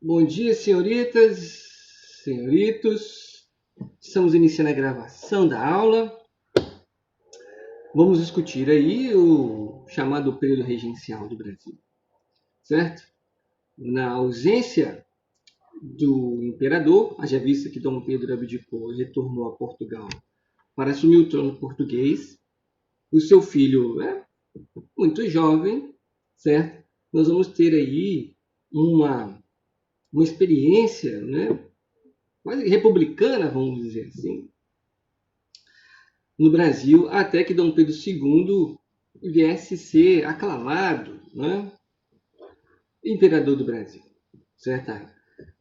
Bom dia, senhoritas, senhoritos. Estamos iniciando a gravação da aula. Vamos discutir aí o chamado período regencial do Brasil, certo? Na ausência do imperador, haja vista que Dom Pedro abdicou e retornou a Portugal para assumir o trono português, o seu filho é muito jovem, certo? Nós vamos ter aí uma experiência, né, quase republicana, vamos dizer assim, no Brasil, até que Dom Pedro II viesse ser aclamado, né, imperador do Brasil. Certo?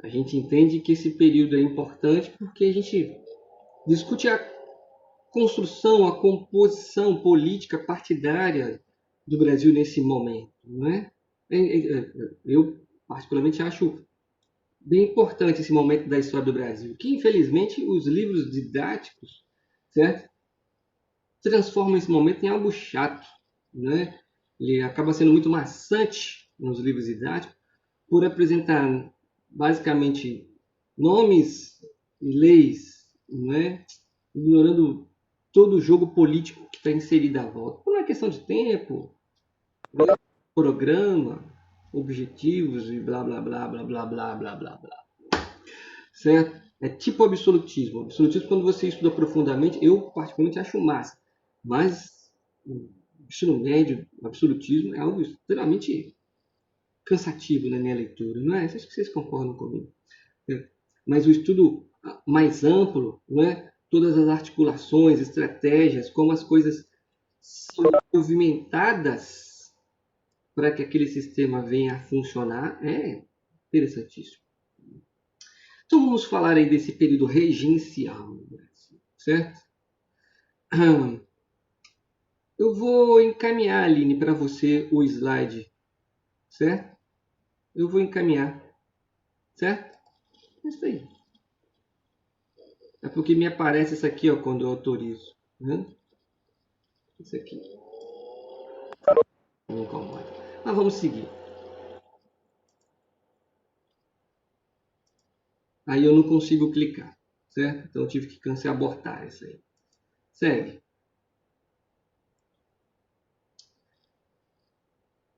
A gente entende que esse período é importante porque a gente discute a construção, a composição política partidária do Brasil nesse momento. Né? Eu, particularmente, acho bem importante esse momento da história do Brasil, que, infelizmente, os livros didáticos, certo, transformam esse momento em algo chato, né? Ele acaba sendo muito maçante nos livros didáticos por apresentar basicamente nomes e leis, né? Ignorando todo o jogo político que está inserido à volta. Por uma questão de tempo, né? Programa, objetivos e blá blá blá blá blá blá blá blá blá. Certo? É tipo absolutismo. Absolutismo, quando você estuda profundamente, eu particularmente acho massa. Mas o ensino médio, o absolutismo, é algo extremamente cansativo na minha leitura, não é? Acho que vocês concordam comigo. É. Mas o estudo mais amplo, não é? Todas as articulações, estratégias, como as coisas são movimentadas para que aquele sistema venha a funcionar, é interessantíssimo. Então vamos falar aí desse período regencial no Brasil, certo? Eu vou encaminhar, Aline, para você o slide, certo? Eu vou encaminhar, certo? É isso aí. É porque me aparece isso aqui, ó, quando eu autorizo. Né? Isso aqui. Não incomoda. Mas vamos seguir. Aí eu não consigo clicar, certo? Então eu tive que cancelar, abortar isso aí. Segue.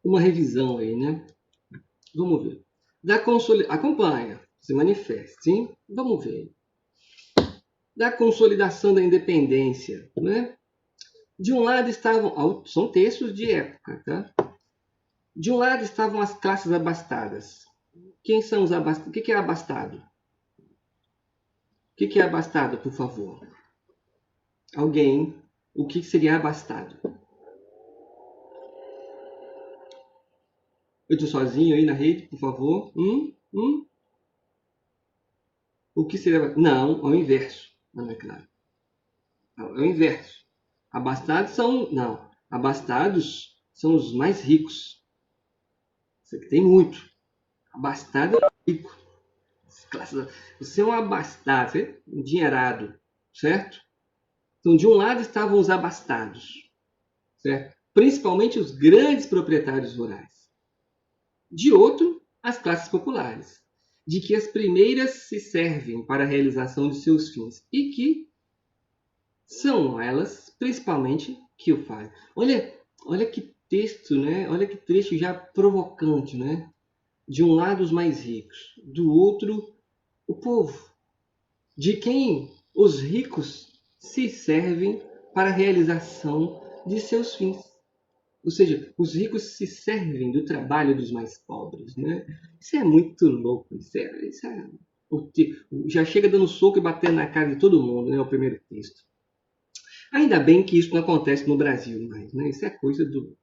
Uma revisão aí, né? Vamos ver. Acompanha, se manifeste, sim? Vamos ver. Da consolidação da independência, né? De um lado estavam, são textos de época, tá? De um lado estavam as classes abastadas. Quem são os abastados? O que é abastado? O que é abastado, por favor? Alguém. O que seria abastado? Eu estou sozinho aí na rede, por favor. O que seria. Não, ao inverso. Não é claro. É o inverso. Abastados são. Não. Abastados são os mais ricos. Você que tem muito. Abastado é rico. Você é um abastado, você é um endinheirado, certo? Então, de um lado estavam os abastados, certo? Principalmente os grandes proprietários rurais. De outro, as classes populares, de que as primeiras se servem para a realização de seus fins e que são elas, principalmente, que o fazem. Olha que texto, né? Olha que trecho já provocante, né? De um lado os mais ricos, do outro o povo, de quem os ricos se servem para a realização de seus fins. Ou seja, os ricos se servem do trabalho dos mais pobres. Né? Isso é muito louco. Já chega dando soco e batendo na cara de todo mundo, né? O primeiro texto. Ainda bem que isso não acontece no Brasil mais. Né? Isso é coisa do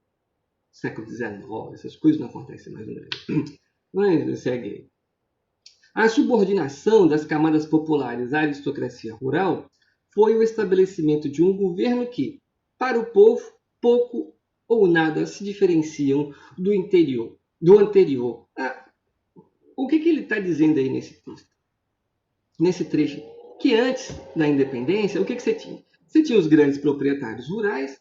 século XIX. Essas coisas não acontecem mais no Brasil. Mas segue. A subordinação das camadas populares à aristocracia rural foi o estabelecimento de um governo que, para o povo, pouco ou nada se diferenciam do anterior. O que ele está dizendo aí nesse texto? Nesse trecho? Que antes da independência, o que você tinha? Você tinha os grandes proprietários rurais,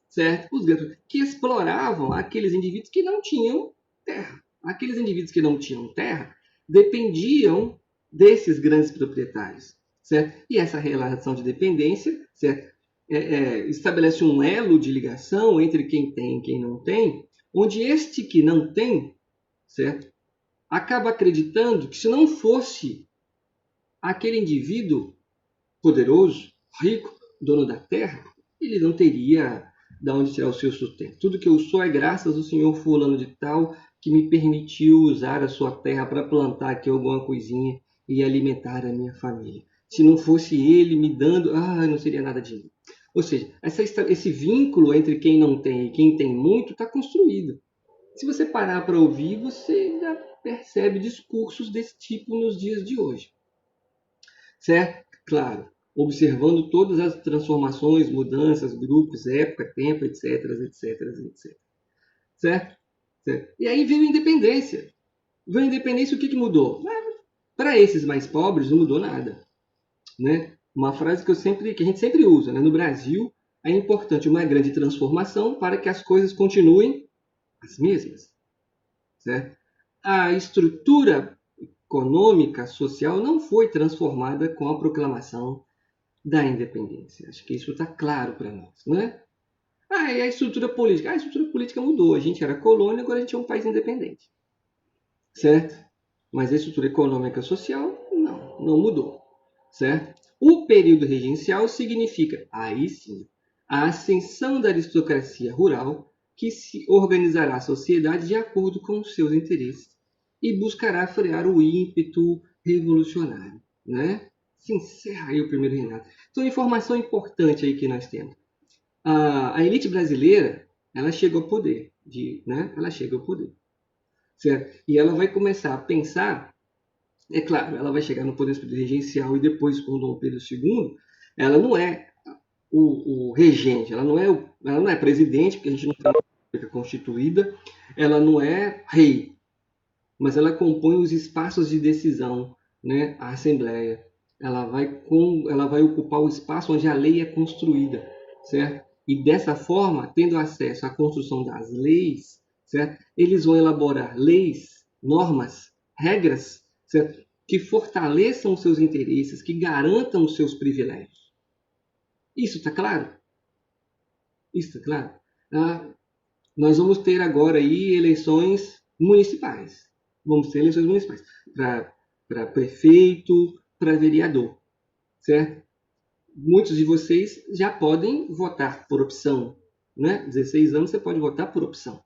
certo? Os grandes, que exploravam aqueles indivíduos que não tinham terra. Aqueles indivíduos que não tinham terra dependiam desses grandes proprietários, certo? E essa relação de dependência, certo? Estabelece um elo de ligação entre quem tem e quem não tem, onde este que não tem, certo? Acaba acreditando que se não fosse aquele indivíduo poderoso, rico, dono da terra, ele não teria de onde tirar o seu sustento. Tudo que eu sou é graças ao senhor fulano de tal que me permitiu usar a sua terra para plantar aqui alguma coisinha e alimentar a minha família. Se não fosse ele me dando, não seria nada de mim. Ou seja, esse vínculo entre quem não tem e quem tem muito está construído. Se você parar para ouvir, você já percebe discursos desse tipo nos dias de hoje. Certo? Claro, observando todas as transformações, mudanças, grupos, época, tempo, etc, etc, etc. Certo? Certo? E aí veio a independência. Veio a independência, o que mudou? Para esses mais pobres não mudou nada. Né? Uma frase que a gente sempre usa, né? No Brasil, é importante uma grande transformação para que as coisas continuem as mesmas. Certo? A estrutura econômica, social, não foi transformada com a proclamação da independência. Acho que isso está claro para nós, né? E a estrutura política? A estrutura política mudou. A gente era colônia, agora a gente é um país independente. Certo? Mas a estrutura econômica e social, não mudou. Certo? O período regencial significa, aí sim, a ascensão da aristocracia rural que se organizará a sociedade de acordo com os seus interesses e buscará frear o ímpeto revolucionário. Né? Se encerra aí o primeiro reinado. Então, informação importante aí que nós temos. A elite brasileira, ela chega ao poder. Ela chega ao poder. Certo? E ela vai começar a pensar, é claro, ela vai chegar no poder regencial e depois com Dom Pedro II, ela não é o regente, ela não é presidente, porque a gente não tem uma república constituída, ela não é rei, mas ela compõe os espaços de decisão, né? A Assembleia. Ela vai ocupar o espaço onde a lei é construída, certo? E dessa forma, tendo acesso à construção das leis, certo? Eles vão elaborar leis, normas, regras, certo? Que fortaleçam os seus interesses, que garantam os seus privilégios. Isso está claro? Isso está claro? Nós vamos ter agora aí eleições municipais. Vamos ter eleições municipais para prefeito, para vereador, certo? Muitos de vocês já podem votar por opção, né? 16 anos você pode votar por opção.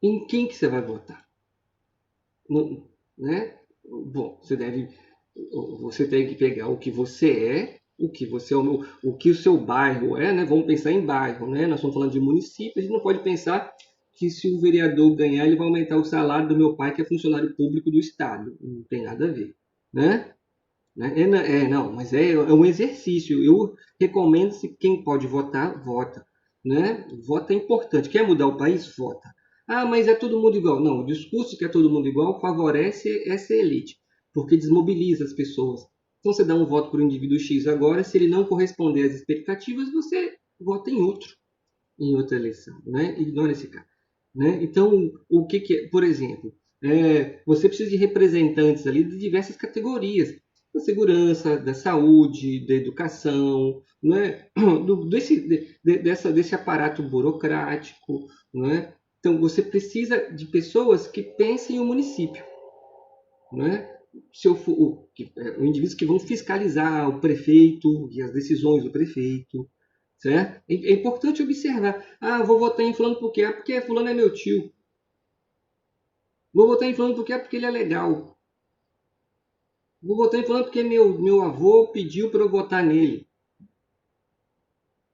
Em quem que você vai votar? Né? Bom, você tem que pegar o que você é, o que o seu bairro é, né? Vamos pensar em bairro, né? Nós estamos falando de município, a gente não pode pensar que se o vereador ganhar, ele vai aumentar o salário do meu pai, que é funcionário público do Estado. Não tem nada a ver, né? Mas é um exercício. Eu recomendo se quem pode votar, vota. Né? Voto é importante. Quer mudar o país? Vota. Mas é todo mundo igual. Não, o discurso de que é todo mundo igual favorece essa elite, porque desmobiliza as pessoas. Então você dá um voto para o indivíduo X agora, se ele não corresponder às expectativas, você vota em outra eleição. Né? Ignora esse cara. Né? Então, o que é? Por exemplo, você precisa de representantes ali de diversas categorias da segurança, da saúde, da educação, né? Desse aparato burocrático. Né? Então, você precisa de pessoas que pensem o município. Né? Indivíduos que vão fiscalizar o prefeito e as decisões do prefeito. Certo? É importante observar. Vou votar em fulano por quê? Porque fulano é meu tio. Vou votar em fulano por quê? Porque ele é legal. Vou votar em fulano porque meu avô pediu para eu votar nele.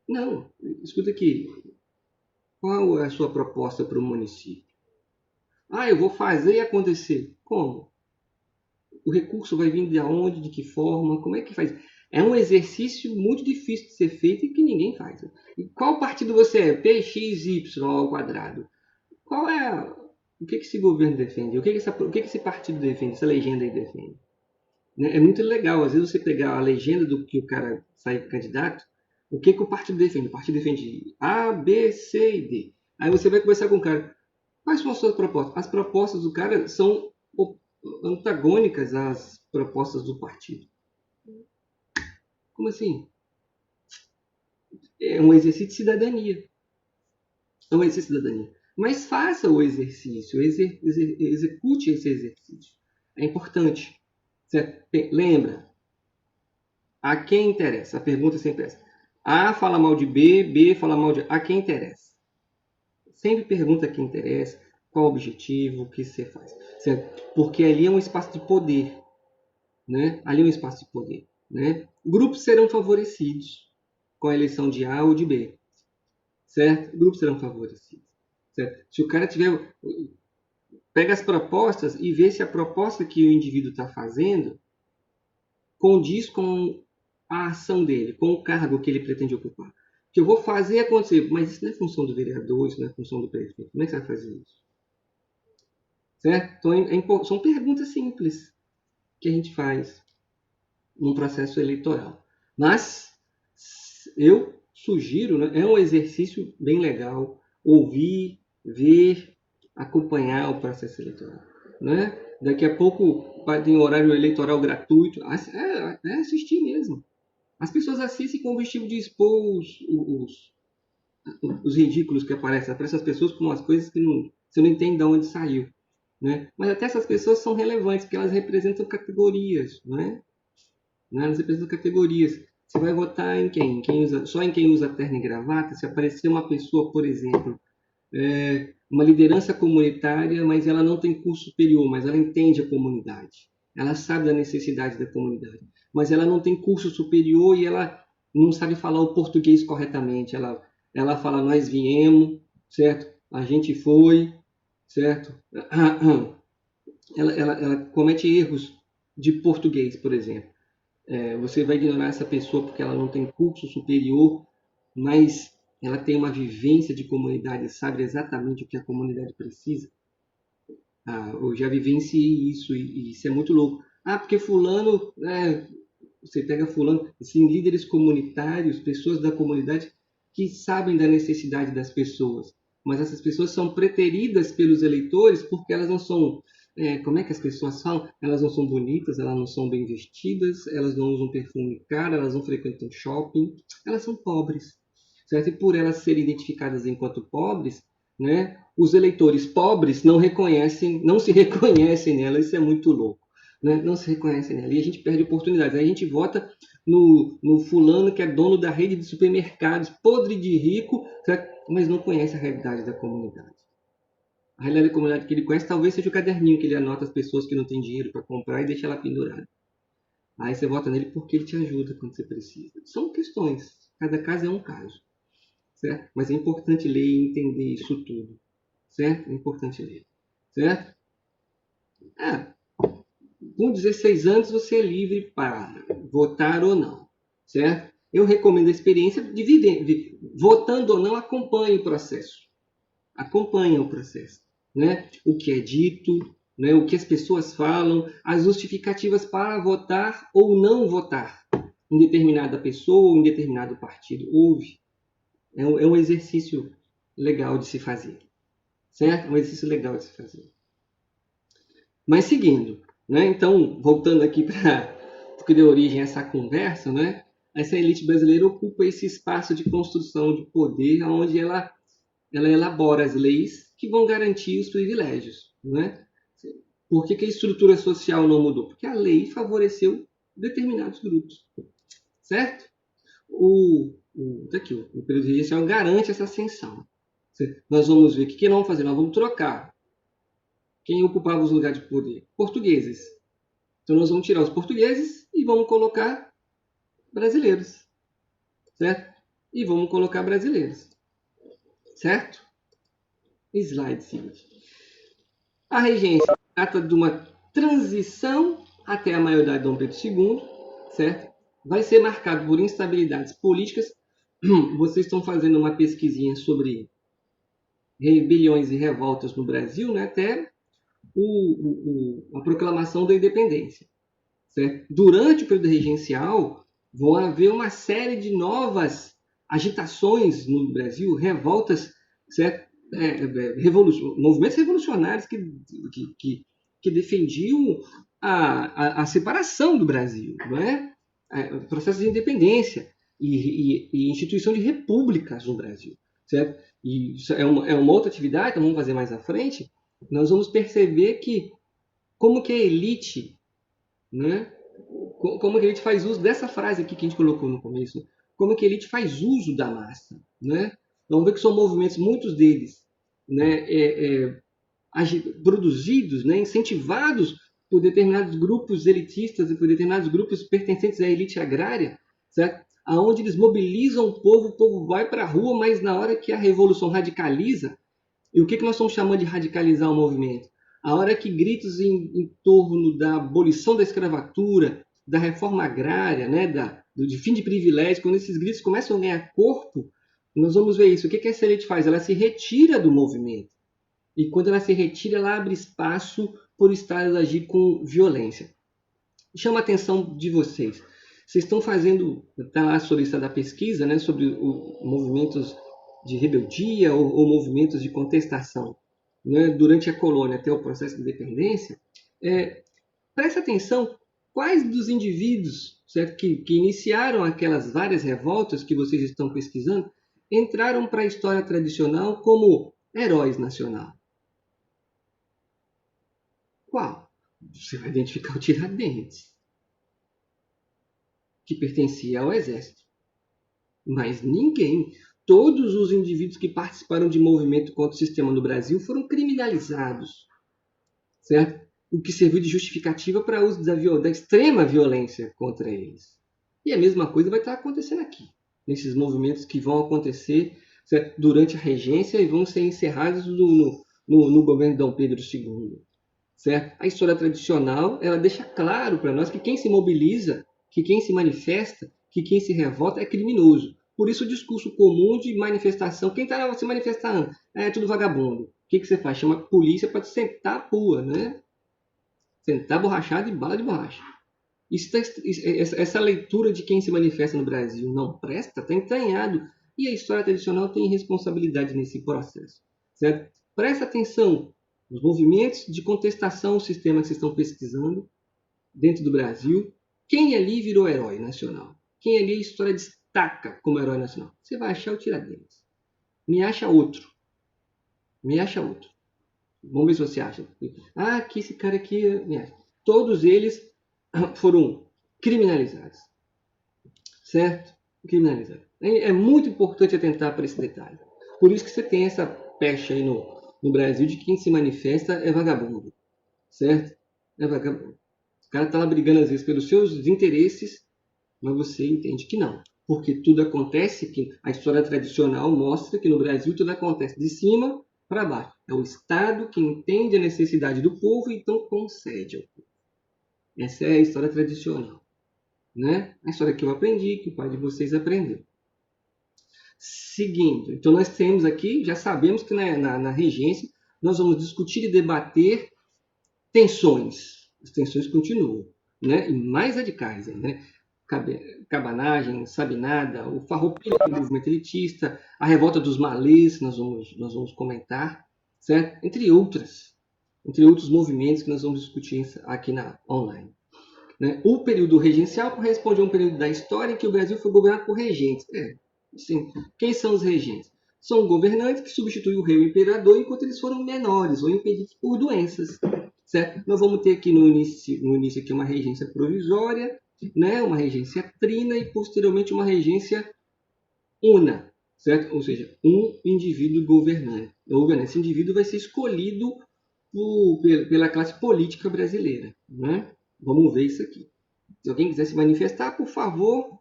Não, escuta aqui. Qual é a sua proposta para o município? Eu vou fazer e acontecer. Como? O recurso vai vir de onde? De que forma? Como é que faz? É um exercício muito difícil de ser feito e que ninguém faz. E qual partido você é? PXY ao quadrado. Qual é o que esse governo defende? O que esse partido defende? Essa legenda aí defende? É muito legal, às vezes, você pegar a legenda do que o cara sai candidato, o que o partido defende? O partido defende A, B, C e D. Aí você vai conversar com o cara. Quais são as suas propostas? As propostas do cara são antagônicas às propostas do partido. Como assim? É um exercício de cidadania. É um exercício de cidadania. Mas faça o exercício, execute esse exercício. É importante. Certo? Lembra, a quem interessa? A pergunta sempre é essa. A fala mal de B, B fala mal de A. A quem interessa? Sempre pergunta a quem interessa, qual o objetivo, o que você faz. Certo? Porque ali é um espaço de poder. Né? Ali é um espaço de poder. Né? Grupos serão favorecidos com a eleição de A ou de B. Certo? Grupos serão favorecidos. Certo? Se o cara tiver... Pega as propostas e vê se a proposta que o indivíduo está fazendo condiz com a ação dele, com o cargo que ele pretende ocupar. Que eu vou fazer acontecer, mas isso não é função do vereador, isso não é função do prefeito. Como é que você vai fazer isso? Certo? Então, são perguntas simples que a gente faz num processo eleitoral. Mas eu sugiro, né, é um exercício bem legal, ouvir, ver, acompanhar o processo eleitoral. Né? Daqui a pouco tem horário eleitoral gratuito, é assistir mesmo. As pessoas assistem com o objetivo de expor os ridículos que aparecem. Aparecem as pessoas com umas coisas que você não entende de onde saiu. Né? Mas até essas pessoas são relevantes, porque elas representam categorias. Né? Elas representam categorias. Você vai votar em quem? Só em quem usa terno e gravata? Se aparecer uma pessoa, por exemplo, uma liderança comunitária, mas ela não tem curso superior, mas ela entende a comunidade. Ela sabe da necessidade da comunidade. Mas ela não tem curso superior e ela não sabe falar o português corretamente. Ela fala, nós viemos, certo? A gente foi, certo? Ela comete erros de português, por exemplo. Você vai ignorar essa pessoa porque ela não tem curso superior, mas ela tem uma vivência de comunidade, sabe exatamente o que a comunidade precisa. Eu já vivenciei isso e isso é muito louco. Porque fulano, você pega fulano, assim, líderes comunitários, pessoas da comunidade que sabem da necessidade das pessoas, mas essas pessoas são preteridas pelos eleitores porque elas não são, como é que as pessoas falam? Elas não são bonitas, elas não são bem vestidas, elas não usam perfume caro, elas não frequentam shopping, elas são pobres. Certo? E por elas serem identificadas enquanto pobres, né, os eleitores pobres não se reconhecem nela, isso é muito louco. Né? Não se reconhecem nela. E a gente perde oportunidades. Aí a gente vota no fulano que é dono da rede de supermercados, podre de rico, certo? Mas não conhece a realidade da comunidade. A realidade da comunidade que ele conhece talvez seja o caderninho que ele anota as pessoas que não têm dinheiro para comprar e deixa lá pendurado. Aí você vota nele porque ele te ajuda quando você precisa. São questões. Cada caso é um caso. Certo? Mas é importante ler e entender isso tudo. Certo? É importante ler. Certo? Com 16 anos você é livre para votar ou não. Certo? Eu recomendo a experiência de viver. Votando ou não, acompanhe o processo. Acompanhe o processo. Né? O que é dito, né? O que as pessoas falam, as justificativas para votar ou não votar em determinada pessoa ou em determinado partido. Ouve. É um exercício legal de se fazer. Certo? É um exercício legal de se fazer. Mas seguindo, né? Então, voltando aqui para o que deu origem a essa conversa, né? Essa elite brasileira ocupa esse espaço de construção de poder, onde ela elabora as leis que vão garantir os privilégios. Né? Por que a estrutura social não mudou? Porque a lei favoreceu determinados grupos. Certo? O período regencial garante essa ascensão. Nós vamos ver o que nós vamos fazer. Nós vamos trocar. Quem ocupava os lugares de poder? Portugueses. Então nós vamos tirar os portugueses e vamos colocar brasileiros. Certo? E vamos colocar brasileiros. Certo? Slide seguinte. A regência trata de uma transição até a maioridade de Dom Pedro II. Certo? Vai ser marcado por instabilidades políticas. Vocês estão fazendo uma pesquisinha sobre rebeliões e revoltas no Brasil, né, até a proclamação da independência. Certo? Durante o período regencial, vão haver uma série de novas agitações no Brasil, revoltas, certo? movimentos revolucionários que defendiam a separação do Brasil, não é? O processo de independência e instituição de repúblicas no Brasil, certo? E isso é uma outra atividade que vamos fazer mais à frente. Nós vamos perceber que como que a elite, né? Como que a elite faz uso dessa frase aqui que a gente colocou no começo, como que a elite faz uso da massa, né? Vamos ver que são movimentos, muitos deles, né, produzidos, né, incentivados por determinados grupos elitistas e por determinados grupos pertencentes à elite agrária, certo? Aonde eles mobilizam o povo vai para a rua, mas na hora que a revolução radicaliza, e o que nós estamos chamando de radicalizar o movimento? A hora que gritos em torno da abolição da escravatura, da reforma agrária, né, de fim de privilégios, quando esses gritos começam a ganhar corpo, nós vamos ver isso. O que essa elite faz? Ela se retira do movimento. E quando ela se retira, ela abre espaço por Estados agir com violência. Chama a atenção de vocês. Vocês estão fazendo, está lá sobre isso da pesquisa, né, sobre movimentos de rebeldia ou movimentos de contestação, né, durante a colônia até o processo de independência. Presta atenção quais dos indivíduos, certo, que iniciaram aquelas várias revoltas que vocês estão pesquisando entraram para a história tradicional como heróis nacionais. Qual? Você vai identificar o Tiradentes, que pertencia ao exército. Mas ninguém, todos os indivíduos que participaram de movimento contra o sistema no Brasil foram criminalizados, certo? O que serviu de justificativa para o uso da extrema violência contra eles. E a mesma coisa vai estar acontecendo aqui, nesses movimentos que vão acontecer, certo, durante a regência e vão ser encerrados no governo de Dom Pedro II. Certo? A história tradicional ela deixa claro para nós que quem se mobiliza, que quem se manifesta, que quem se revolta é criminoso. Por isso o discurso comum de manifestação, quem está se manifestando é tudo vagabundo. O que você faz? Chama a polícia para te sentar a pua, né? Sentar borrachado e bala de borracha. Essa leitura de quem se manifesta no Brasil não presta, está entranhado. E a história tradicional tem responsabilidade nesse processo. Certo? Presta atenção. Os movimentos de contestação ao sistema que vocês estão pesquisando dentro do Brasil, quem ali virou herói nacional? Quem ali a história destaca como herói nacional? Você vai achar o Tiradentes. Me acha outro. Me acha outro. Vamos ver se você acha. Que esse cara aqui me acha. Todos eles foram criminalizados. Certo? Criminalizados. É muito importante atentar para esse detalhe. Por isso que você tem essa pecha aí no Brasil de quem se manifesta é vagabundo, certo? É vagabundo. O cara tá lá brigando às vezes pelos seus interesses, mas você entende que não. Porque tudo acontece, que a história tradicional mostra que no Brasil tudo acontece de cima para baixo. É o Estado que entende a necessidade do povo e então concede ao povo. Essa é a história tradicional, né? A história que eu aprendi, que o pai de vocês aprendeu. Seguindo, então nós temos aqui, já sabemos que na regência nós vamos discutir e debater tensões. As tensões continuam, né? E mais radicais, né? Cabanagem, Sabinada, o farroupilha do movimento elitista, a revolta dos malês, nós vamos comentar, certo? Entre outros movimentos que nós vamos discutir aqui na online. Né? O período regencial corresponde a um período da história em que o Brasil foi governado por regentes. Sim. Quem são os regentes? São governantes que substituem o rei ou o imperador enquanto eles foram menores ou impedidos por doenças. Certo? Nós vamos ter aqui no início aqui uma regência provisória, né? Uma regência trina e posteriormente uma regência una. Certo? Ou seja, um indivíduo governante. Esse indivíduo vai ser escolhido pela classe política brasileira. Né? Vamos ver isso aqui. Se alguém quiser se manifestar, por favor,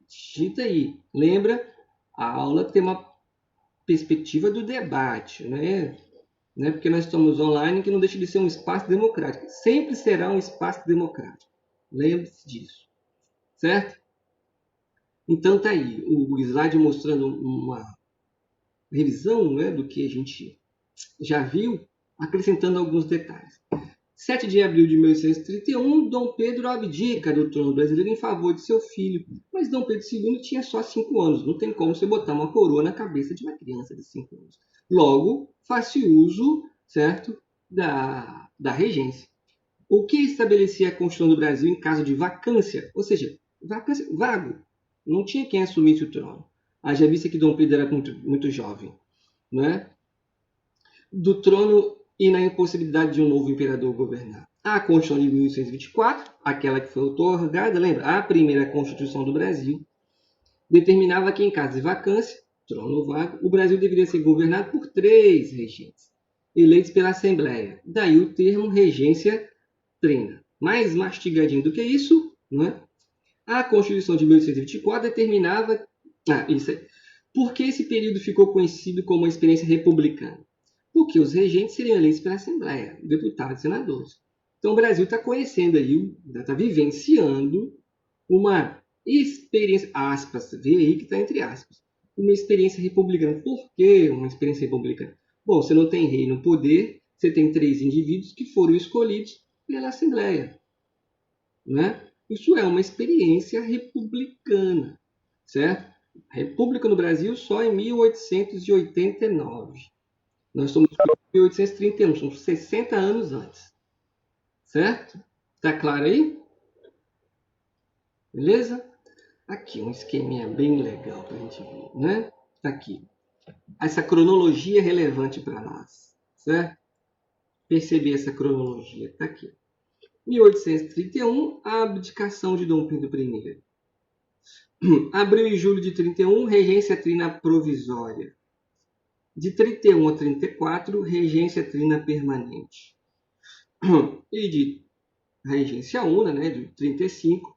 digita aí. Lembra? A aula tem uma perspectiva do debate, né? Porque nós estamos online, que não deixa de ser um espaço democrático. Sempre será um espaço democrático. Lembre-se disso. Certo? Então tá aí, o slide mostrando uma revisão, né, do que a gente já viu, acrescentando alguns detalhes. 7 de abril de 1831, Dom Pedro abdica do trono brasileiro em favor de seu filho, mas Dom Pedro II tinha só 5 anos. Não tem como você botar uma coroa na cabeça de uma criança de 5 anos. Logo, faz-se uso, certo, da regência. O que estabelecia a Constituição do Brasil em caso de vacância? Ou seja, vacância, vago. Não tinha quem assumisse o trono. Haja vista que Dom Pedro era muito jovem, né? Do trono e na impossibilidade de um novo imperador governar. A Constituição de 1824, aquela que foi outorgada, lembra? A primeira Constituição do Brasil, determinava que em caso de vacância, trono vago, o Brasil deveria ser governado por 3 regentes, eleitos pela Assembleia. Daí o termo regência plena. Mais mastigadinho do que isso, né? A Constituição de 1824 determinava... isso aí. Por que esse período ficou conhecido como uma experiência republicana? Porque os regentes seriam eleitos pela Assembleia, deputados e senadores. Então o Brasil está conhecendo aí, está vivenciando uma experiência, aspas, vê aí que está entre aspas, uma experiência republicana. Por que uma experiência republicana? Bom, você não tem rei no poder, você tem 3 indivíduos que foram escolhidos pela Assembleia, né? Isso é uma experiência republicana, certo? A República no Brasil só em 1889. Nós estamos em 1831, são 60 anos antes, certo? Tá claro aí? Beleza? Aqui, um esqueminha bem legal para a gente ver, né? Tá aqui. Essa cronologia é relevante para nós, certo? Perceber essa cronologia, tá aqui. 1831, a abdicação de Dom Pedro I. Abril e julho de 31, regência trina provisória. De 31 a 34, regência trina permanente. E de regência una, né, de 35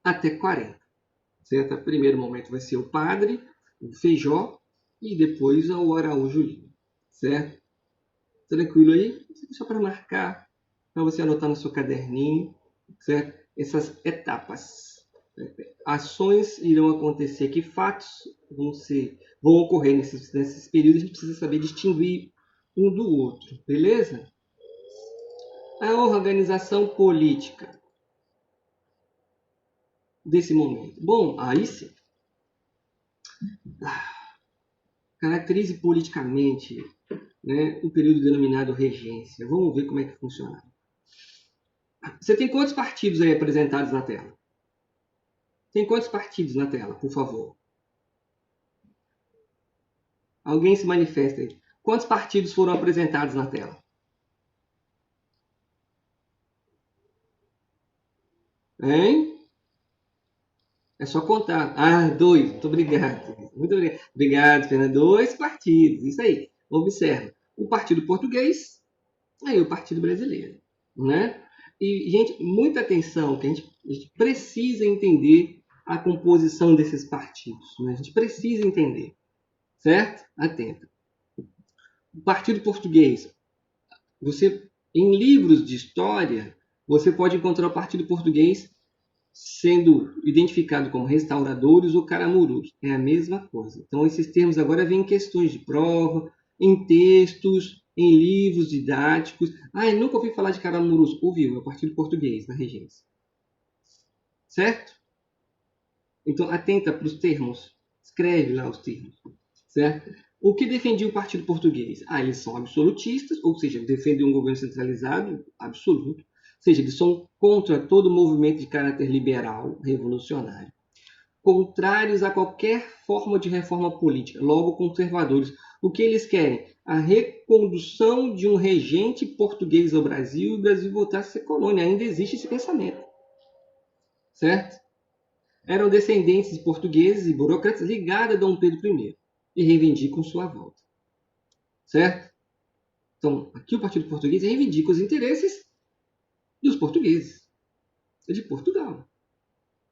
até 40. Certo? O primeiro momento vai ser o padre, o Feijó, e depois o Araújo Lima. Certo? Tranquilo aí? Só para marcar, para você anotar no seu caderninho, certo? Essas etapas. Ações irão acontecer, que fatos vão ocorrer nesses períodos, a gente precisa saber distinguir um do outro, beleza? A organização política desse momento. Bom, aí sim. Caracterize politicamente, né, o período denominado regência. Vamos ver como é que funciona. Você tem quantos partidos aí apresentados na tela? Tem quantos partidos na tela, por favor? Alguém se manifesta aí. Quantos partidos foram apresentados na tela? Hein? É só contar. Ah, 2. Muito obrigado. Muito obrigado. Obrigado, Fernando. 2 partidos. Isso aí. Observa. O Partido Português e o Partido Brasileiro. Né? E, gente, muita atenção, que a gente precisa entender a composição desses partidos. Né? A gente precisa entender. Certo? Atenta. O Partido Português. Você, em livros de história, você pode encontrar o Partido Português sendo identificado como restauradores ou caramurus. É a mesma coisa. Então, esses termos agora vêm em questões de prova, em textos, em livros didáticos. Ah, eu nunca ouvi falar de caramurus. Ouviu, é o Partido Português na regência. Certo? Então, atenta para os termos. Escreve lá os termos. Certo? O que defendia o Partido Português? Ah, eles são absolutistas, ou seja, defendem um governo centralizado, absoluto. Ou seja, eles são contra todo movimento de caráter liberal, revolucionário. Contrários a qualquer forma de reforma política, logo conservadores. O que eles querem? A recondução de um regente português ao Brasil e o Brasil voltar a ser colônia. Ainda existe esse pensamento. Certo? Eram descendentes de portugueses e burocratas ligados a Dom Pedro I e reivindicam sua volta. Certo? Então, aqui o Partido Português reivindica os interesses dos portugueses, de Portugal.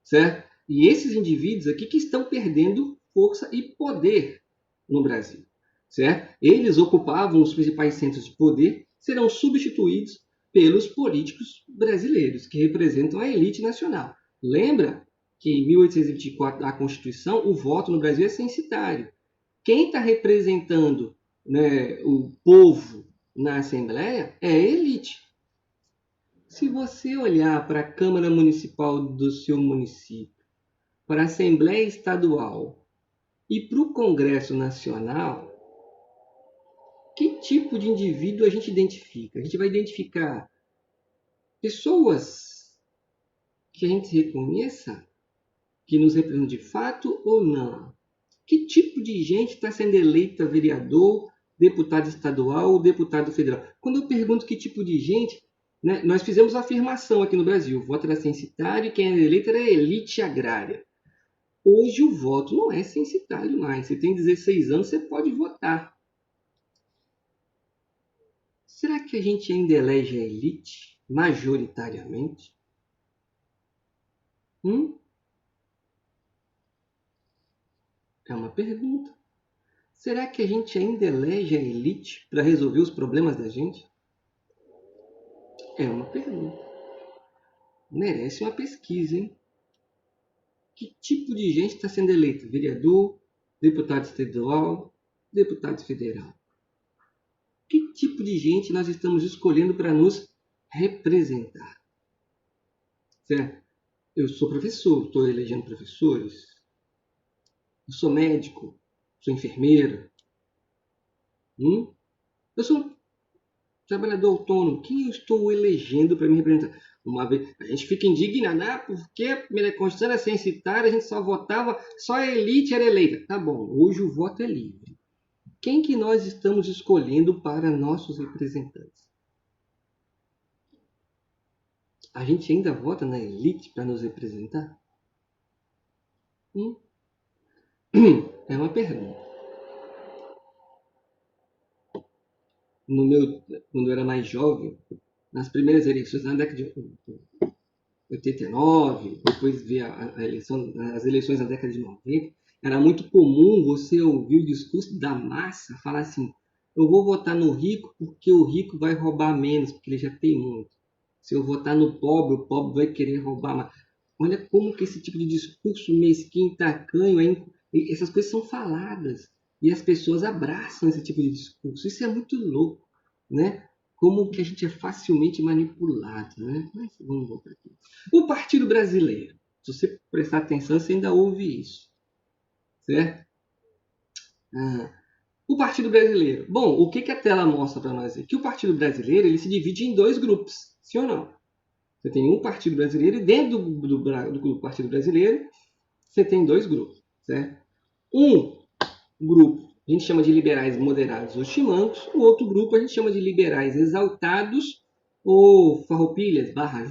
Certo? E esses indivíduos aqui que estão perdendo força e poder no Brasil. Certo? Eles ocupavam os principais centros de poder, serão substituídos pelos políticos brasileiros, que representam a elite nacional. Lembra que em 1824, a Constituição, o voto no Brasil é censitário. Quem está representando, né, o povo na Assembleia é a elite. Se você olhar para a Câmara Municipal do seu município, para a Assembleia Estadual e para o Congresso Nacional, Que tipo de indivíduo a gente identifica? A gente vai identificar pessoas que a gente reconheça, que nos representam de fato ou não? Que tipo de gente está sendo eleita vereador, deputado estadual ou deputado federal? Quando eu pergunto que tipo de gente, né, nós fizemos a afirmação aqui no Brasil, o voto era censitário e quem era eleito era a elite agrária. Hoje o voto não é censitário mais. Você tem 16 anos, você pode votar. Será que a gente ainda elege a elite majoritariamente? É uma pergunta. Será que a gente ainda elege a elite para resolver os problemas da gente? É uma pergunta. Merece uma pesquisa, hein? Que tipo de gente está sendo eleita? Vereador, deputado estadual, deputado federal? Que tipo de gente nós estamos escolhendo para nos representar? Certo? Eu sou professor, estou elegendo professores. Eu sou médico, sou enfermeiro. Eu sou um trabalhador autônomo. Quem eu estou elegendo para me representar? Uma vez a gente fica indignado, porque a primeira Constituição era censitária, a gente só votava, só a elite era eleita. Tá bom, hoje o voto é livre. Quem que nós estamos escolhendo para nossos representantes? A gente ainda vota na elite para nos representar? É uma pergunta. Quando eu era mais jovem, nas primeiras eleições, na década de 89, depois veio as eleições na década de 90, era muito comum você ouvir o discurso da massa falar assim: eu vou votar no rico porque o rico vai roubar menos, porque ele já tem muito. Se eu votar no pobre, o pobre vai querer roubar mais. Olha como que esse tipo de discurso mesquinho, tacanho, essas coisas são faladas. E as pessoas abraçam esse tipo de discurso. Isso é muito louco, né? Como que a gente é facilmente manipulado, né? Mas vamos voltar aqui. O Partido Brasileiro. Se você prestar atenção, você ainda ouve isso, certo? O Partido Brasileiro. Bom, o que a tela mostra para nós? Que o Partido Brasileiro ele se divide em dois grupos, sim ou não? Você tem um Partido Brasileiro e dentro do Partido Brasileiro você tem dois grupos, certo? Um grupo a gente chama de liberais moderados ou chimancos, o outro grupo a gente chama de liberais exaltados ou farroupilhas, barra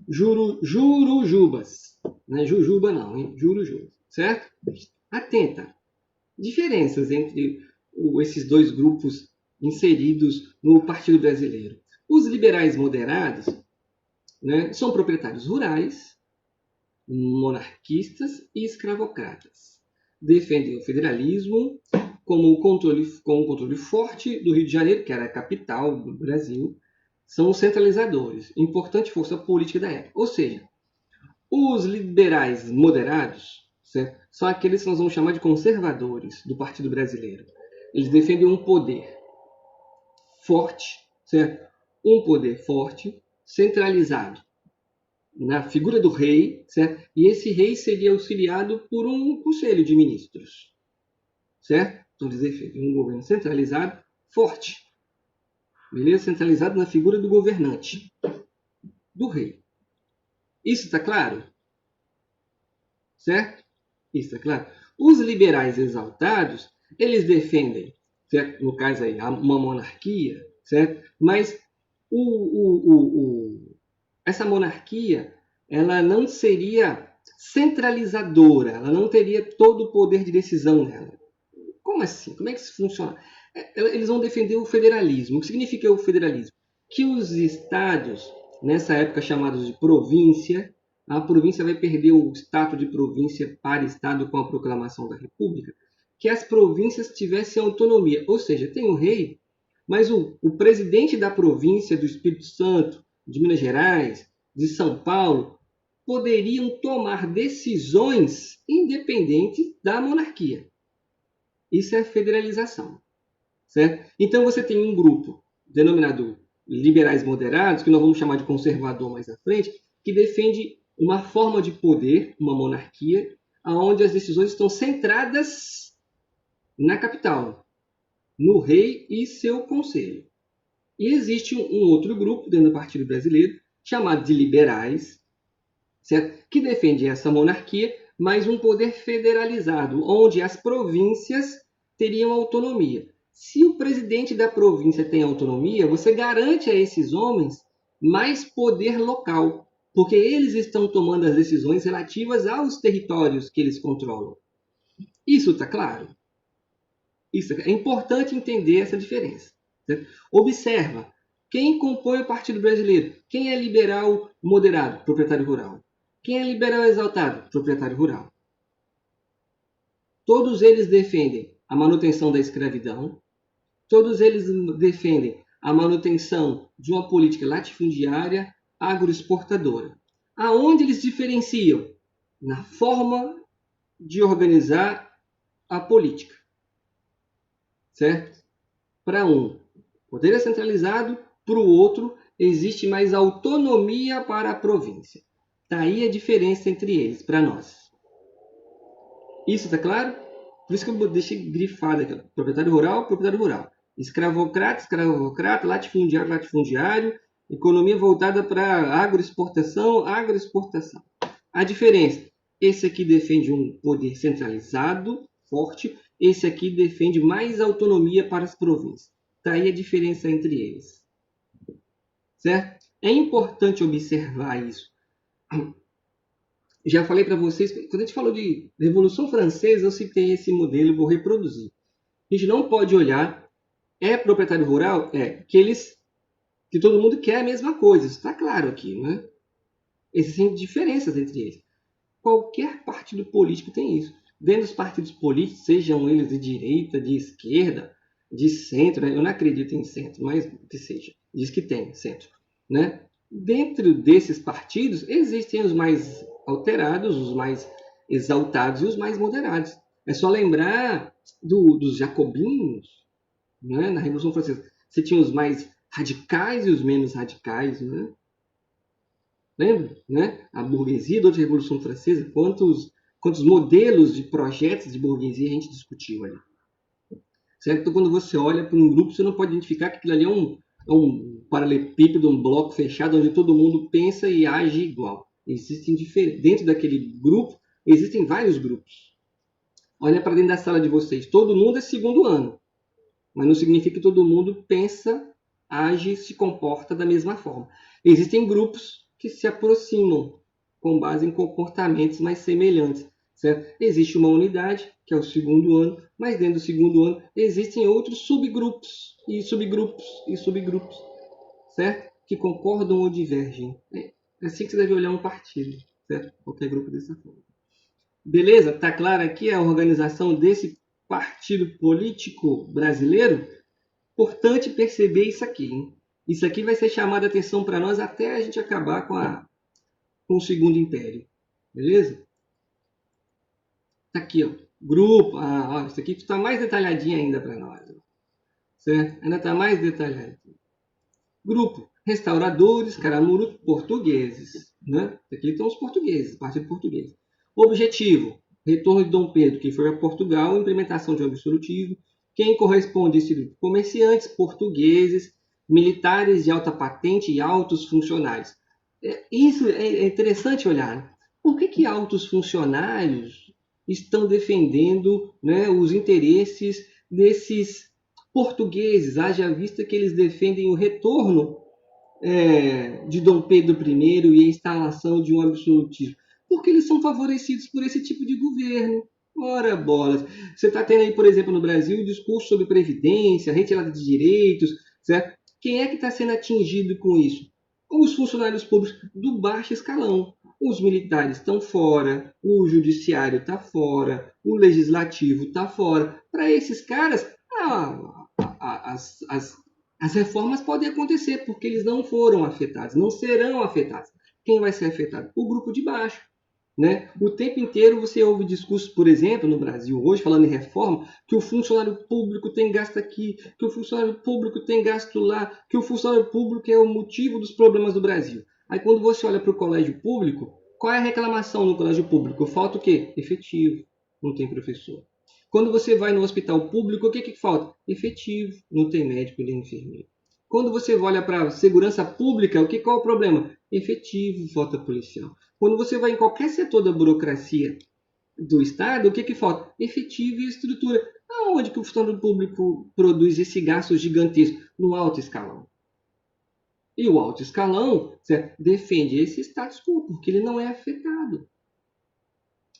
jurujubas. Não é jujuba não, hein? Jurujubas, certo? Atenta. Diferenças entre esses dois grupos inseridos no Partido Brasileiro. Os liberais moderados, né, são proprietários rurais, monarquistas e escravocratas. Defendem o federalismo como um controle forte do Rio de Janeiro, que era a capital do Brasil. São os centralizadores, importante força política da época. Ou seja, os liberais moderados, certo, são aqueles que nós vamos chamar de conservadores do Partido Brasileiro. Eles defendem um poder forte, certo? Um poder forte, centralizado na figura do rei, certo? E esse rei seria auxiliado por um conselho de ministros, certo? Então, eles defendem um governo centralizado, forte, beleza? Centralizado na figura do governante, do rei. Isso está claro? Certo? Isso está claro? Os liberais exaltados, eles defendem, certo? No caso aí, uma monarquia, certo? Mas essa monarquia ela não seria centralizadora, ela não teria todo o poder de decisão nela. Como assim? Como é que isso funciona? Eles vão defender o federalismo. O que significa o federalismo? Que os estados, nessa época chamados de província, a província vai perder o status de província para estado com a proclamação da República, que as províncias tivessem autonomia. Ou seja, tem o rei, mas o presidente da província do Espírito Santo, de Minas Gerais, de São Paulo, poderiam tomar decisões independentes da monarquia. Isso é federalização, certo? Então você tem um grupo denominado liberais moderados, que nós vamos chamar de conservador mais à frente, que defende uma forma de poder, uma monarquia, onde as decisões estão centradas na capital, no rei e seu conselho. E existe um outro grupo dentro do Partido Brasileiro, chamado de liberais, certo? Que defende essa monarquia, mas um poder federalizado, onde as províncias teriam autonomia. Se o presidente da província tem autonomia, você garante a esses homens mais poder local, porque eles estão tomando as decisões relativas aos territórios que eles controlam. Isso está claro? Isso é importante entender essa diferença. Certo? Observa, quem compõe o Partido Brasileiro? Quem é liberal moderado? Proprietário rural. Quem é liberal exaltado? Proprietário rural. Todos eles defendem a manutenção da escravidão, todos eles defendem a manutenção de uma política latifundiária agroexportadora. Aonde eles diferenciam? Na forma de organizar a política. Certo? Para um, poder é centralizado, para o outro, existe mais autonomia para a província. Daí a diferença entre eles, para nós. Isso está claro? Por isso que eu deixei grifado aqui. Proprietário rural. Escravocrata, latifundiário, economia voltada para agroexportação. A diferença, esse aqui defende um poder centralizado, forte, esse aqui defende mais autonomia para as províncias. Daí a diferença entre eles. Certo? É importante observar isso. Já falei para vocês, quando a gente falou de Revolução Francesa, eu citei esse modelo e vou reproduzir. A gente não pode olhar, é proprietário rural? É, que todo mundo quer a mesma coisa, isso está claro aqui, né? Existem diferenças entre eles. Qualquer partido político tem isso. Dentro dos partidos políticos, sejam eles de direita, de esquerda, de centro, né? Eu não acredito em centro, mas que seja, diz que tem centro, né? Dentro desses partidos, existem os mais alterados, os mais exaltados e os mais moderados. É só lembrar dos jacobinos, né? Na Revolução Francesa. Você tinha os mais radicais e os menos radicais, né? Lembra? Né? A burguesia durante a Revolução Francesa, quantos modelos de projetos de burguesia a gente discutiu ali. Certo? Então, quando você olha para um grupo, você não pode identificar que aquilo ali é um paralelepípedo, um bloco fechado, onde todo mundo pensa e age igual. Dentro daquele grupo, existem vários grupos. Olha para dentro da sala de vocês. Todo mundo é segundo ano. Mas não significa que todo mundo pensa, age, se comporta da mesma forma. Existem grupos que se aproximam com base em comportamentos mais semelhantes. Certo? Existe uma unidade, que é o segundo ano, mas dentro do segundo ano existem outros subgrupos, certo? Que concordam ou divergem. É assim que você deve olhar um partido, certo? Qualquer grupo dessa forma. Beleza? Tá claro aqui a organização desse partido político brasileiro? Importante perceber isso aqui, hein? Isso aqui vai ser chamado a atenção para nós até a gente acabar com o Segundo Império. Beleza? Tá aqui, ó. Grupo. Ó, isso aqui está mais detalhadinho ainda para nós. Certo? Ainda está mais detalhado. Grupo. Restauradores, caramuru, portugueses. Né? Aqui estão os portugueses, partido português. Objetivo. Retorno de Dom Pedro, que foi a Portugal, implementação de um absolutismo. Quem corresponde a esse grupo? Comerciantes, portugueses, militares de alta patente e altos funcionários. Isso é interessante olhar. Por que altos funcionários estão defendendo, né, os interesses desses portugueses, haja vista que eles defendem o retorno de Dom Pedro I e a instalação de um absolutismo? Porque eles são favorecidos por esse tipo de governo. Ora bolas. Você está tendo aí, por exemplo, no Brasil, o discurso sobre previdência, retirada de direitos, certo? Quem é que está sendo atingido com isso? Os funcionários públicos do baixo escalão. Os militares estão fora, o judiciário está fora, o legislativo está fora. Para esses caras, as reformas podem acontecer, porque eles não foram afetados, não serão afetados. Quem vai ser afetado? O grupo de baixo. Né? O tempo inteiro você ouve discursos, por exemplo, no Brasil hoje, falando em reforma, que o funcionário público tem gasto aqui, que o funcionário público tem gasto lá, que o funcionário público é o motivo dos problemas do Brasil. Aí quando você olha para o colégio público, qual é a reclamação no colégio público? Falta o quê? Efetivo. Não tem professor. Quando você vai no hospital público, o que falta? Efetivo, não tem médico nem enfermeiro. Quando você olha para a segurança pública, qual é o problema? Efetivo, falta policial. Quando você vai em qualquer setor da burocracia do Estado, o que falta? Efetivo e estrutura. Aonde que o funcionário público produz esse gasto gigantesco? No alto escalão. E o alto escalão, certo, defende esse status quo, porque ele não é afetado.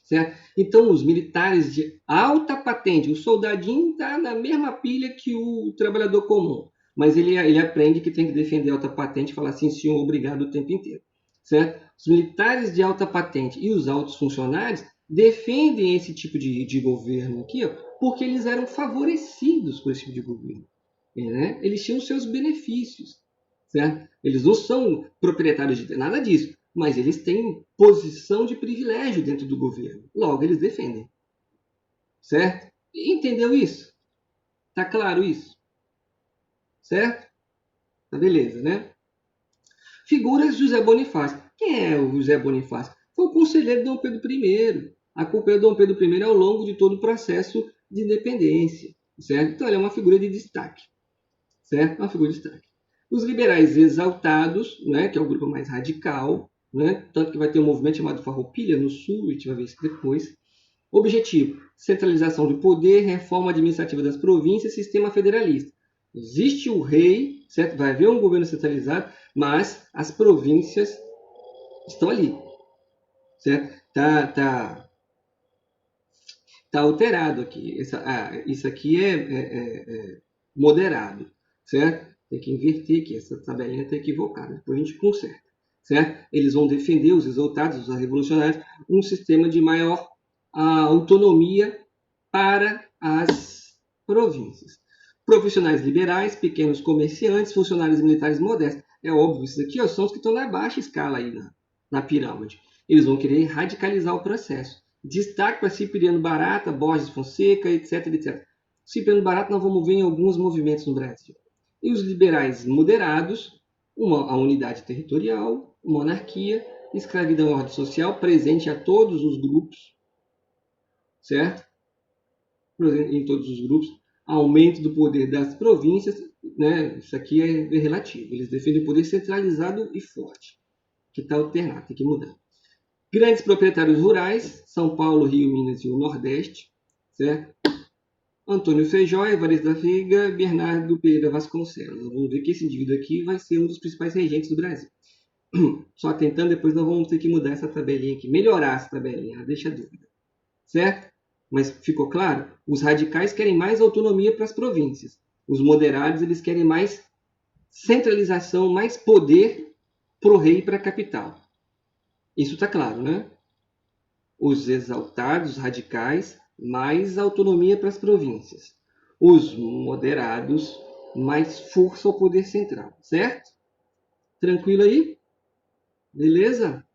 Certo? Então, os militares de alta patente, o soldadinho está na mesma pilha que o trabalhador comum, mas ele aprende que tem que defender a alta patente e falar assim, senhor, obrigado o tempo inteiro. Certo? Os militares de alta patente e os altos funcionários defendem esse tipo de governo aqui, ó, porque eles eram favorecidos por esse tipo de governo. Né? Eles tinham seus benefícios. Certo? Eles não são proprietários de nada disso, mas eles têm posição de privilégio dentro do governo. Logo, eles defendem. Certo? Entendeu isso? Tá claro isso? Certo? Tá beleza, né? Figuras de José Bonifácio. Quem é o José Bonifácio? Foi o conselheiro de Dom Pedro I. Acompanhou Dom Pedro I ao longo de todo o processo de independência. Certo? Então, ele é uma figura de destaque. Certo? Uma figura de destaque. Os liberais exaltados, né, que é o grupo mais radical, né, tanto que vai ter um movimento chamado Farroupilha no Sul, a gente vai ver isso depois. Objetivo: centralização do poder, reforma administrativa das províncias, sistema federalista. Existe o rei, certo? Vai haver um governo centralizado, mas as províncias estão ali, certo? Tá alterado aqui. Isso aqui é moderado, certo? Tem que inverter aqui, essa tabelinha está equivocada, depois a gente conserta, certo? Eles vão defender, os exaltados, os revolucionários, um sistema de maior autonomia para as províncias. Profissionais liberais, pequenos comerciantes, funcionários militares modestos. É óbvio, esses aqui são os que estão na baixa escala aí na pirâmide. Eles vão querer radicalizar o processo. Destaque para Cipriano Barata, Borges Fonseca, etc, etc. Cipriano Barata nós vamos ver em alguns movimentos no Brasil. E os liberais moderados, a unidade territorial, monarquia, escravidão e ordem social, presente a todos os grupos, certo? Em todos os grupos, aumento do poder das províncias, né? Isso aqui é relativo. Eles defendem o poder centralizado e forte, que está alternado, tem que mudar. Grandes proprietários rurais, São Paulo, Rio, Minas e o Nordeste, certo? Antônio Feijó, Evaristo da Figa, Bernardo Pereira Vasconcelos. Vamos ver que esse indivíduo aqui vai ser um dos principais regentes do Brasil. Só tentando, depois nós vamos ter que mudar essa tabelinha aqui, melhorar essa tabelinha, deixa dúvida. Certo? Mas ficou claro? Os radicais querem mais autonomia para as províncias. Os moderados, eles querem mais centralização, mais poder para o rei e para a capital. Isso está claro, né? Os exaltados, os radicais, mais autonomia para as províncias. Os moderados, mais força ao poder central, certo? Tranquilo aí? Beleza?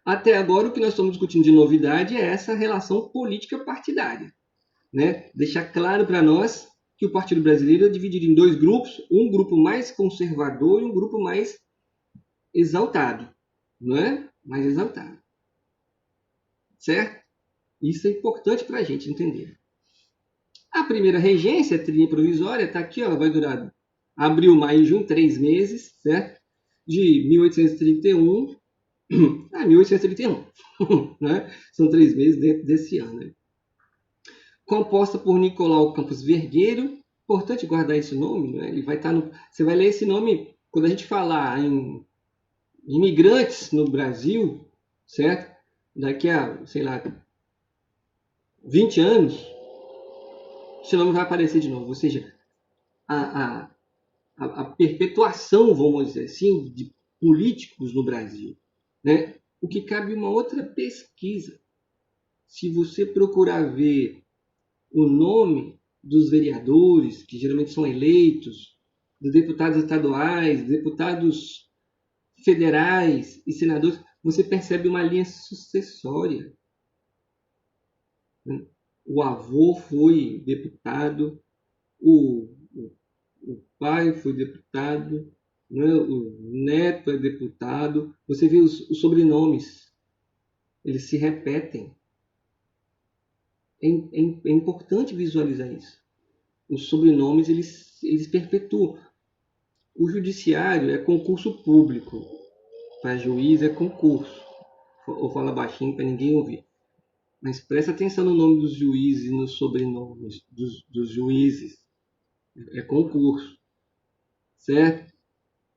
Até agora, o que nós estamos discutindo de novidade é essa relação política partidária. Né? Deixar claro para nós que o Partido Brasileiro é dividido em dois grupos, um grupo mais conservador e um grupo mais exaltado. Não é? Mais exaltado. Certo? Isso é importante para a gente entender. A primeira regência, a trilha provisória, está aqui, ó, vai durar abril, maio e junho, 3 meses, certo? De 1831 a 1831. Né? São 3 meses dentro desse ano. Né? Composta por Nicolau Campos Vergueiro. Importante guardar esse nome, né? Ele vai estar no. Você vai ler esse nome quando a gente falar em imigrantes no Brasil, certo? Daqui a, sei lá, 20 anos, esse nome vai aparecer de novo. Ou seja, a perpetuação, vamos dizer assim, de políticos no Brasil. Né? O que cabe uma outra pesquisa. Se você procurar ver o nome dos vereadores, que geralmente são eleitos, dos deputados estaduais, deputados federais e senadores, você percebe uma linha sucessória. O avô foi deputado, o pai foi deputado, né? O neto é deputado. Você vê os sobrenomes, eles se repetem. É importante visualizar isso. Os sobrenomes, eles perpetuam. O judiciário é concurso público. Para juiz é concurso. Ou fala baixinho para ninguém ouvir. Mas presta atenção no nome dos juízes e nos sobrenomes dos juízes. É concurso. Certo?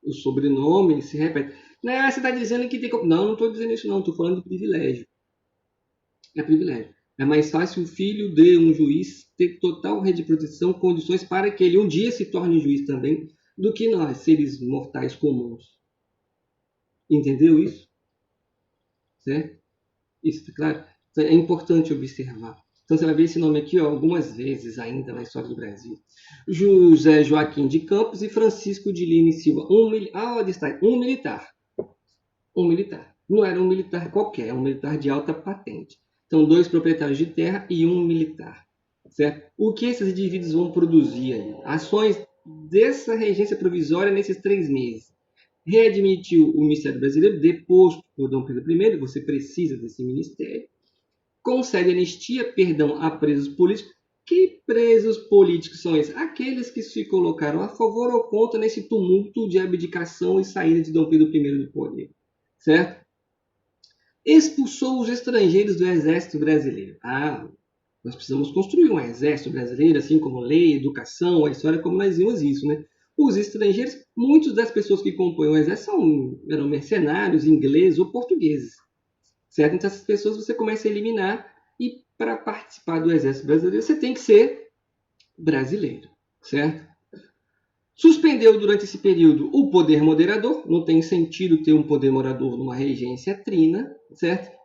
O sobrenome se repete. Não, você está dizendo que tem. Não, não estou dizendo isso, não. Estou falando de privilégio. É privilégio. É mais fácil o filho de um juiz ter total rede de proteção, condições para que ele um dia se torne juiz também, do que nós, seres mortais comuns. Entendeu isso? Certo? Isso, tá claro? Então, é importante observar. Então você vai ver esse nome aqui ó, algumas vezes ainda na história do Brasil. José Joaquim de Campos e Francisco de Lima e Silva. Um militar. Um militar. Não era um militar qualquer, é um militar de alta patente. Então, 2 proprietários de terra e um militar. Certo? O que esses indivíduos vão produzir aí? Ações dessa regência provisória nesses 3 meses. Readmitiu o Ministério Brasileiro, deposto por Dom Pedro I, você precisa desse ministério. Concede anistia, perdão, a presos políticos. Que presos políticos são esses? Aqueles que se colocaram a favor ou contra nesse tumulto de abdicação e saída de Dom Pedro I do poder. Certo? Expulsou os estrangeiros do exército brasileiro. Nós precisamos construir um exército brasileiro, assim como lei, educação, a história, como nós vimos isso, né? Os estrangeiros, muitas das pessoas que compõem o exército eram mercenários, ingleses ou portugueses. Certo? Então essas pessoas você começa a eliminar e para participar do exército brasileiro você tem que ser brasileiro. Certo? Suspendeu durante esse período o poder moderador, não tem sentido ter um poder moderador numa regência trina, certo?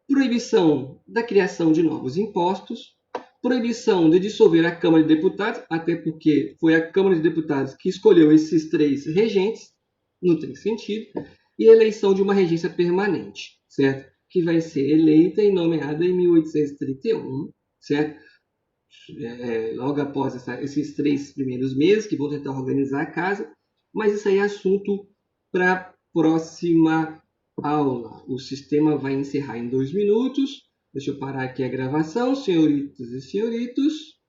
Proibição da criação de novos impostos, proibição de dissolver a Câmara de Deputados, até porque foi a Câmara de Deputados que escolheu esses 3 regentes, não tem sentido, e eleição de uma regência permanente, certo? Que vai ser eleita e nomeada em 1831, certo? Logo após esses 3 primeiros meses, que vão tentar organizar a casa, mas isso aí é assunto para a próxima aula. O sistema vai encerrar em 2 minutos. Deixa eu parar aqui a gravação, senhoritos e senhoritos.